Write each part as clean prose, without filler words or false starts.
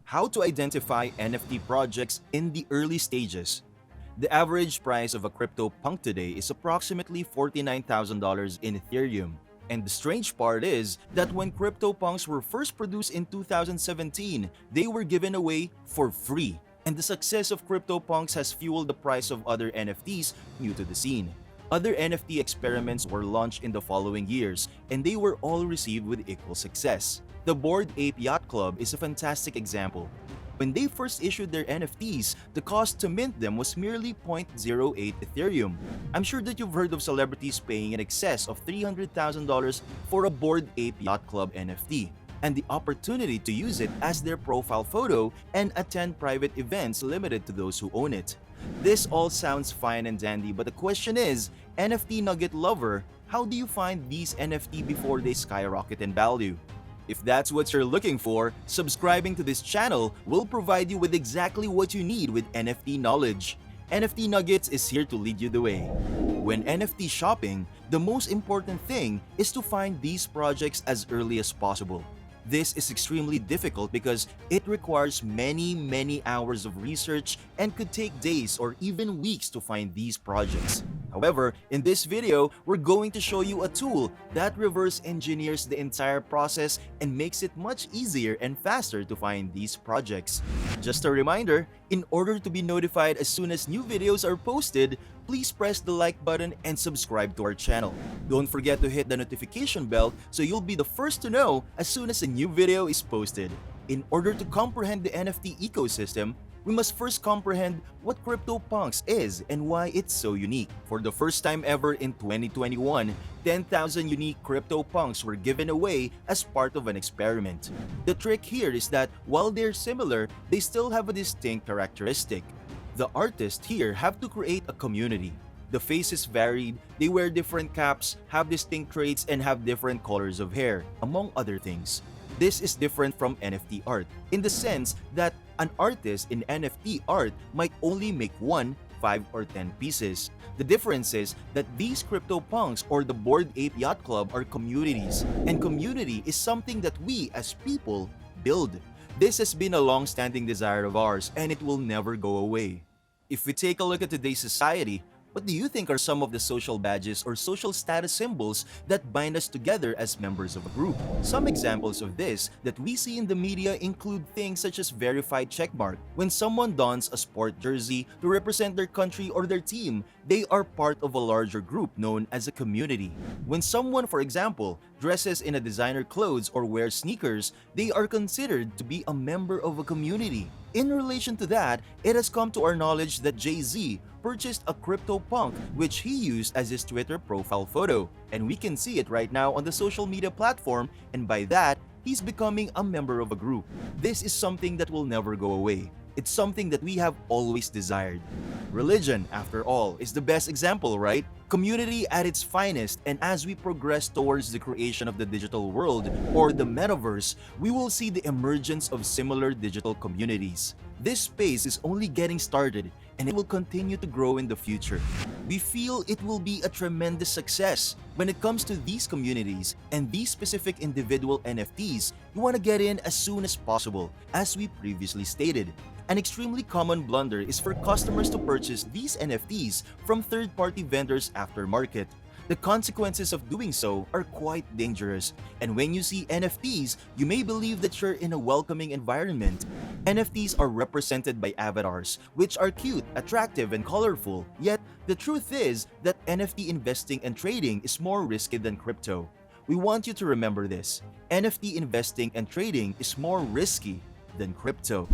How to identify NFT projects in the early stages. The average price of a CryptoPunk today is approximately $49,000 in Ethereum. And the strange part is that when CryptoPunks were first produced in 2017, they were given away for free. And the success of CryptoPunks has fueled the price of other NFTs new to the scene. Other NFT experiments were launched in the following years, and they were all received with equal success. The Bored Ape Yacht Club is a fantastic example. When they first issued their NFTs, the cost to mint them was merely 0.08 Ethereum. I'm sure that you've heard of celebrities paying in excess of $300,000 for a Bored Ape Yacht Club NFT, and the opportunity to use it as their profile photo and attend private events limited to those who own it. This all sounds fine and dandy, but the question is, NFT nugget lover, how do you find these NFT before they skyrocket in value? If that's what you're looking for, subscribing to this channel will provide you with exactly what you need with NFT knowledge. NFT Nuggets is here to lead you the way. When NFT shopping, the most important thing is to find these projects as early as possible. This is extremely difficult because it requires many hours of research and could take days or even weeks to find these projects. However, in this video, we're going to show you a tool that reverse engineers the entire process and makes it much easier and faster to find these projects. Just a reminder, in order to be notified as soon as new videos are posted, please press the like button and subscribe to our channel. Don't forget to hit the notification bell so you'll be the first to know as soon as a new video is posted. In order to comprehend the NFT ecosystem, we must first comprehend what CryptoPunks is and why it's so unique. For the first time ever in 2021, 10,000 unique CryptoPunks were given away as part of an experiment. The trick here is that while they're similar, they still have a distinct characteristic. The artists here have to create a community. The faces varied, they wear different caps, have distinct traits, and have different colors of hair, among other things. This is different from NFT art, in the sense that an artist in NFT art might only make 1, 5, or 10 pieces. The difference is that these CryptoPunks or the Bored Ape Yacht Club are communities, and community is something that we as people build. This has been a long-standing desire of ours, and it will never go away. If we take a look at today's society, what do you think are some of the social badges or social status symbols that bind us together as members of a group? Some examples of this that we see in the media include things such as verified checkmark. When someone dons a sport jersey to represent their country or their team, they are part of a larger group known as a community. When someone, for example, dresses in a designer clothes or wears sneakers, they are considered to be a member of a community. In relation to that, it has come to our knowledge that Jay-Z purchased a CryptoPunk which he used as his Twitter profile photo. And we can see it right now on the social media platform, and by that, he's becoming a member of a group. This is something that will never go away. It's something that we have always desired. Religion, after all, is the best example, right? Community at its finest, and as we progress towards the creation of the digital world or the metaverse, we will see the emergence of similar digital communities. This space is only getting started, and it will continue to grow in the future. We feel it will be a tremendous success. When it comes to these communities and these specific individual NFTs, you want to get in as soon as possible, as we previously stated. An extremely common blunder is for customers to purchase these NFTs from third-party vendors aftermarket. The consequences of doing so are quite dangerous, and when you see NFTs, you may believe that you're in a welcoming environment. NFTs are represented by avatars, which are cute, attractive, and colorful. Yet, the truth is that NFT investing and trading is more risky than crypto. We want you to remember this. NFT investing and trading is more risky than crypto.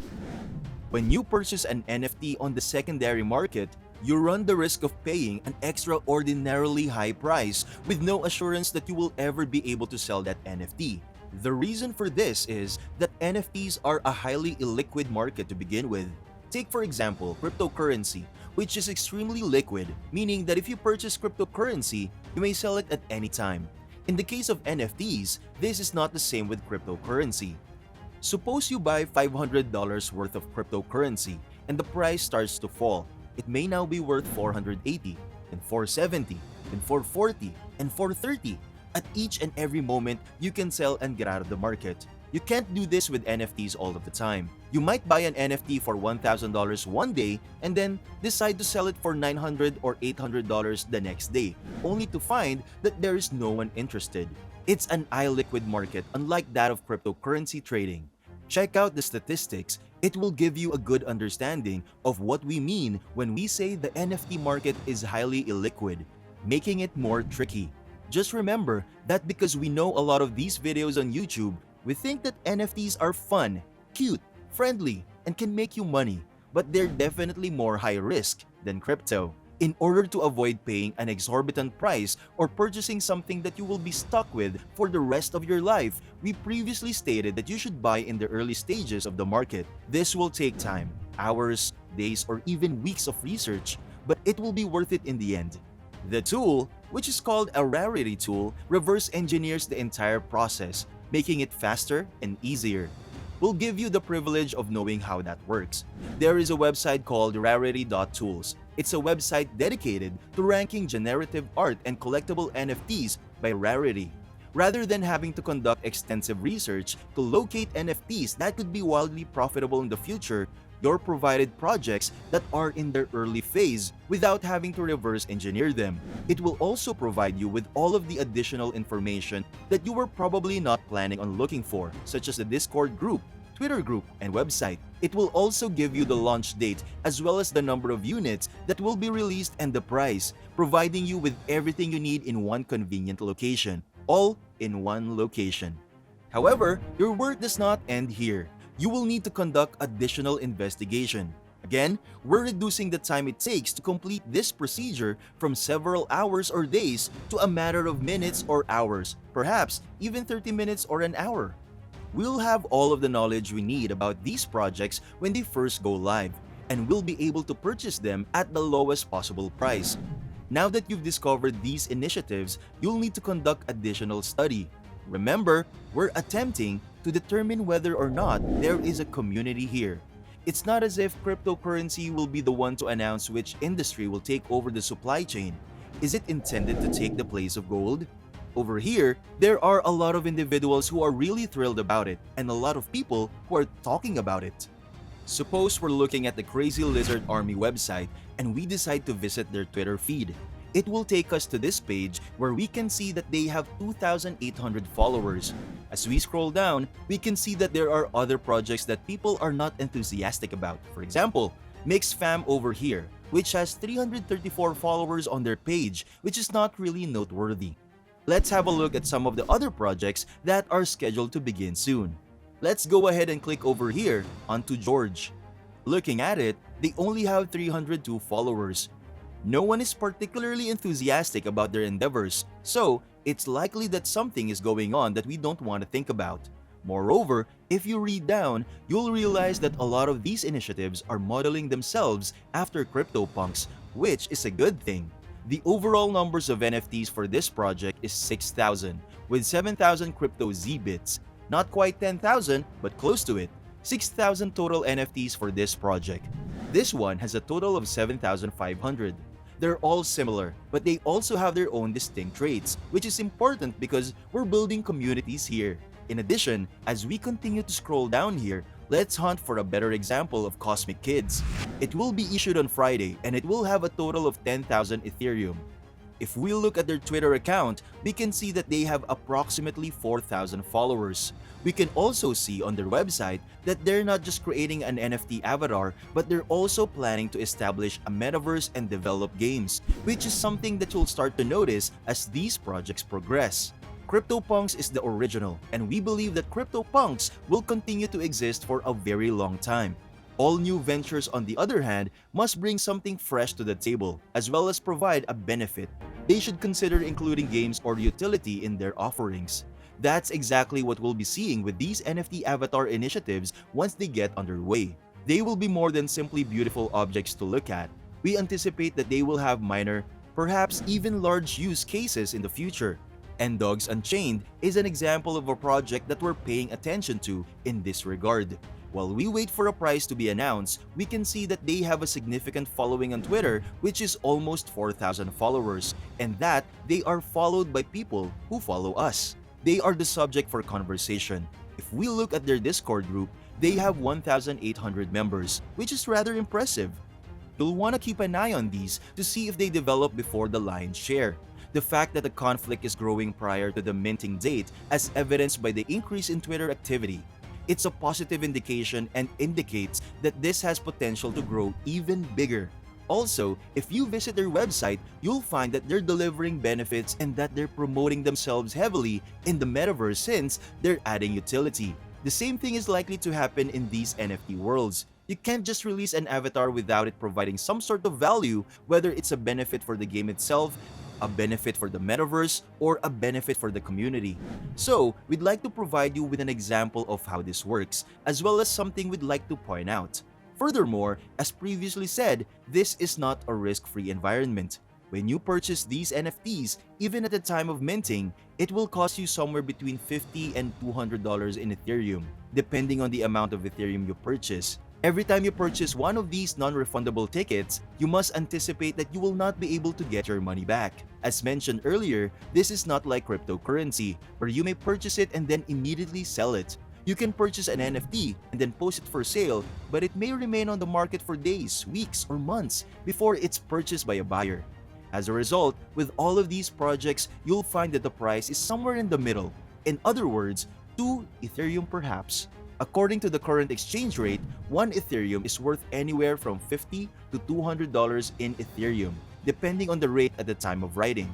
When you purchase an NFT on the secondary market, you run the risk of paying an extraordinarily high price with no assurance that you will ever be able to sell that NFT. The reason for this is that NFTs are a highly illiquid market to begin with. Take for example, cryptocurrency, which is extremely liquid, meaning that if you purchase cryptocurrency, you may sell it at any time. In the case of NFTs, this is not the same with cryptocurrency. Suppose you buy $500 worth of cryptocurrency and the price starts to fall. It may now be worth $480, then $470, and 440, and 430. At each and every moment, you can sell and get out of the market. You can't do this with NFTs all of the time. You might buy an NFT for $1,000 one day and then decide to sell it for $900 or $800 the next day, only to find that there is no one interested. It's an illiquid market unlike that of cryptocurrency trading. Check out the statistics. It will give you a good understanding of what we mean when we say the NFT market is highly illiquid, making it more tricky. Just remember that because we know a lot of these videos on YouTube, we think that NFTs are fun, cute, friendly, and can make you money, but they're definitely more high risk than crypto. In order to avoid paying an exorbitant price or purchasing something that you will be stuck with for the rest of your life, we previously stated that you should buy in the early stages of the market. This will take time, hours, days, or even weeks of research, but it will be worth it in the end. The tool, which is called a rarity tool, reverse engineers the entire process, making it faster and easier. We'll give you the privilege of knowing how that works. There is a website called rarity.tools. It's a website dedicated to ranking generative art and collectible NFTs by rarity. Rather than having to conduct extensive research to locate NFTs that could be wildly profitable in the future, you're provided projects that are in their early phase without having to reverse engineer them. It will also provide you with all of the additional information that you were probably not planning on looking for, such as the Discord group, Twitter group, and website. It will also give you the launch date as well as the number of units that will be released and the price, providing you with everything you need in one convenient location, all in one location. However, your work does not end here. You will need to conduct additional investigation. Again, we're reducing the time it takes to complete this procedure from several hours or days to a matter of minutes or hours, perhaps even 30 minutes or an hour. We'll have all of the knowledge we need about these projects when they first go live, and we'll be able to purchase them at the lowest possible price. Now that you've discovered these initiatives, you'll need to conduct additional study. Remember, we're attempting to determine whether or not there is a community here. It's not as if cryptocurrency will be the one to announce which industry will take over the supply chain. Is it intended to take the place of gold? Over here, there are a lot of individuals who are really thrilled about it and a lot of people who are talking about it. Suppose we're looking at the Crazy Lizard Army website and we decide to visit their Twitter feed. It will take us to this page where we can see that they have 2,800 followers. As we scroll down, we can see that there are other projects that people are not enthusiastic about. For example, MixFam over here, which has 334 followers on their page, which is not really noteworthy. Let's have a look at some of the other projects that are scheduled to begin soon. Let's go ahead and click over here onto George. Looking at it, they only have 302 followers. No one is particularly enthusiastic about their endeavors, so it's likely that something is going on that we don't want to think about. Moreover, if you read down, you'll realize that a lot of these initiatives are modeling themselves after CryptoPunks, which is a good thing. The overall numbers of NFTs for this project is 6,000, with 7,000 crypto Z-bits. Not quite 10,000, but close to it. 6,000 total NFTs for this project. This one has a total of 7,500. They're all similar, but they also have their own distinct traits, which is important because we're building communities here. In addition, as we continue to scroll down here, let's hunt for a better example of Cosmic Kids. It will be issued on Friday and it will have a total of 10,000 Ethereum. If we look at their Twitter account, we can see that they have approximately 4,000 followers. We can also see on their website that they're not just creating an NFT avatar, but they're also planning to establish a metaverse and develop games, which is something that you'll start to notice as these projects progress. CryptoPunks is the original, and we believe that CryptoPunks will continue to exist for a very long time. All new ventures, on the other hand, must bring something fresh to the table, as well as provide a benefit. They should consider including games or utility in their offerings. That's exactly what we'll be seeing with these NFT avatar initiatives once they get underway. They will be more than simply beautiful objects to look at. We anticipate that they will have minor, perhaps even large use cases in the future. And Dogs Unchained is an example of a project that we're paying attention to in this regard. While we wait for a price to be announced, we can see that they have a significant following on Twitter, which is almost 4,000 followers, and that they are followed by people who follow us. They are the subject for conversation. If we look at their Discord group, they have 1,800 members, which is rather impressive. You'll want to keep an eye on these to see if they develop before the lion's share. The fact that the conflict is growing prior to the minting date, as evidenced by the increase in Twitter activity. It's a positive indication and indicates that this has potential to grow even bigger. Also, if you visit their website, you'll find that they're delivering benefits and that they're promoting themselves heavily in the metaverse since they're adding utility. The same thing is likely to happen in these NFT worlds. You can't just release an avatar without it providing some sort of value, whether it's a benefit for the game itself, a benefit for the metaverse, or a benefit for the community. So, we'd like to provide you with an example of how this works, as well as something we'd like to point out. Furthermore, as previously said, this is not a risk-free environment. When you purchase these NFTs, even at the time of minting, it will cost you somewhere between $50 and $200 in Ethereum, depending on the amount of Ethereum you purchase. Every time you purchase one of these non-refundable tickets, you must anticipate that you will not be able to get your money back. As mentioned earlier, this is not like cryptocurrency, where you may purchase it and then immediately sell it. You can purchase an NFT and then post it for sale, but it may remain on the market for days, weeks, or months before it's purchased by a buyer. As a result, with all of these projects, you'll find that the price is somewhere in the middle. In other words, 2 Ethereum perhaps. According to the current exchange rate, 1 Ethereum is worth anywhere from $50 to $200 in Ethereum, depending on the rate at the time of writing.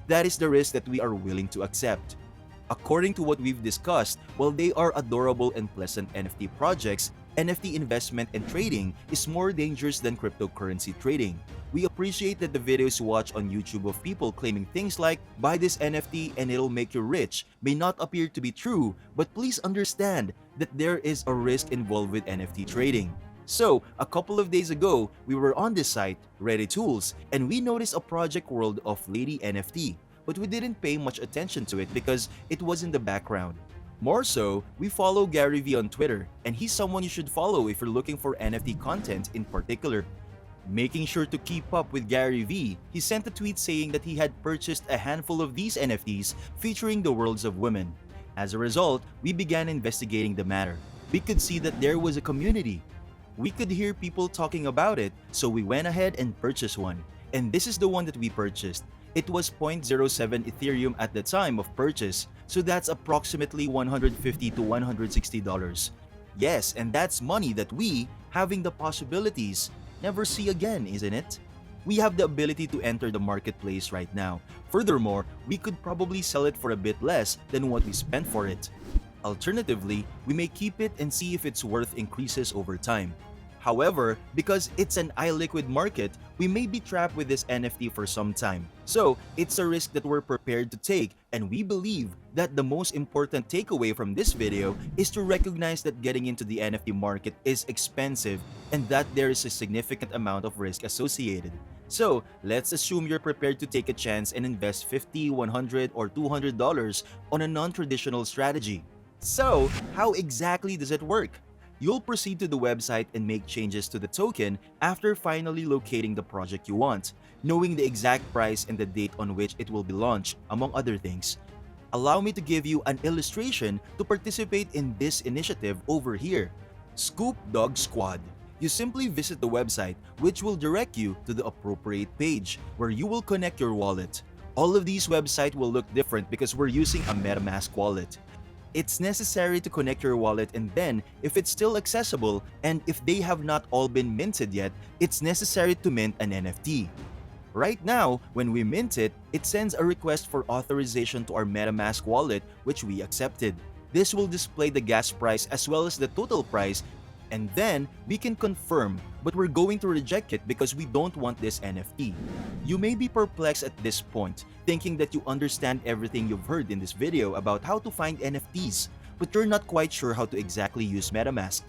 That is the risk that we are willing to accept. According to what we've discussed, while they are adorable and pleasant NFT projects, NFT investment and trading is more dangerous than cryptocurrency trading. We appreciate that the videos you watch on YouTube of people claiming things like, buy this NFT and it'll make you rich, may not appear to be true, but please understand that there is a risk involved with NFT trading. So, a couple of days ago, we were on this site, Ready Tools, and we noticed a project world of Lady NFT, but we didn't pay much attention to it because it was in the background. More so, we follow Gary Vee on Twitter, and he's someone you should follow if you're looking for NFT content in particular. Making sure to keep up with Gary Vee, he sent a tweet saying that he had purchased a handful of these NFTs featuring the worlds of women. As a result, we began investigating the matter. We could see that there was a community. We could hear people talking about it, so we went ahead and purchased one. And this is the one that we purchased. It was 0.07 Ethereum at the time of purchase, so that's approximately $150 to $160. Yes, and that's money that we, having the possibilities, never see again, isn't it? We have the ability to enter the marketplace right now. Furthermore, we could probably sell it for a bit less than what we spent for it. Alternatively, we may keep it and see if its worth increases over time. However, because it's an illiquid market, we may be trapped with this NFT for some time. So, it's a risk that we're prepared to take, and we believe that the most important takeaway from this video is to recognize that getting into the NFT market is expensive and that there is a significant amount of risk associated. So, let's assume you're prepared to take a chance and invest $50, $100, or $200 on a non-traditional strategy. So, how exactly does it work? You'll proceed to the website and make changes to the token after finally locating the project you want, knowing the exact price and the date on which it will be launched, among other things. Allow me to give you an illustration to participate in this initiative over here. Scoop Dog Squad. You simply visit the website, which will direct you to the appropriate page, where you will connect your wallet. All of these websites will look different because we're using a MetaMask wallet. It's necessary to connect your wallet, and then, if it's still accessible, and if they have not all been minted yet, it's necessary to mint an NFT. Right now, when we mint it, it sends a request for authorization to our MetaMask wallet, which we accepted. This will display the gas price as well as the total price, and then we can confirm, but we're going to reject it because we don't want this NFT. You may be perplexed at this point, thinking that you understand everything you've heard in this video about how to find NFTs, but you're not quite sure how to exactly use MetaMask.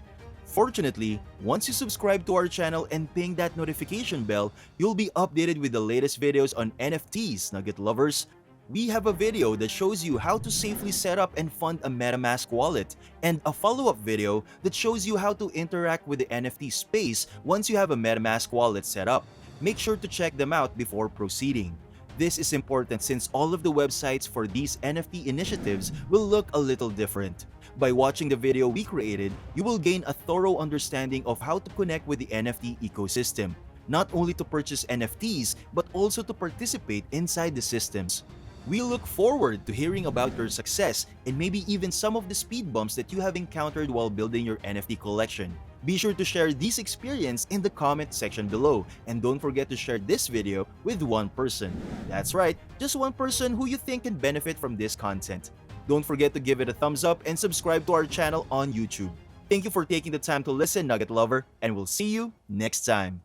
Fortunately, once you subscribe to our channel and ping that notification bell, you'll be updated with the latest videos on NFTs, Nugget lovers. We have a video that shows you how to safely set up and fund a MetaMask wallet, and a follow-up video that shows you how to interact with the NFT space once you have a MetaMask wallet set up. Make sure to check them out before proceeding. This is important since all of the websites for these NFT initiatives will look a little different. By watching the video we created, you will gain a thorough understanding of how to connect with the NFT ecosystem, not only to purchase NFTs but also to participate inside the systems. We look forward to hearing about your success and maybe even some of the speed bumps that you have encountered while building your NFT collection. Be sure to share this experience in the comment section below, and don't forget to share this video with one person. That's right, just one person who you think can benefit from this content. Don't forget to give it a thumbs up and subscribe to our channel on YouTube. Thank you for taking the time to listen, Nugget Lover, and we'll see you next time.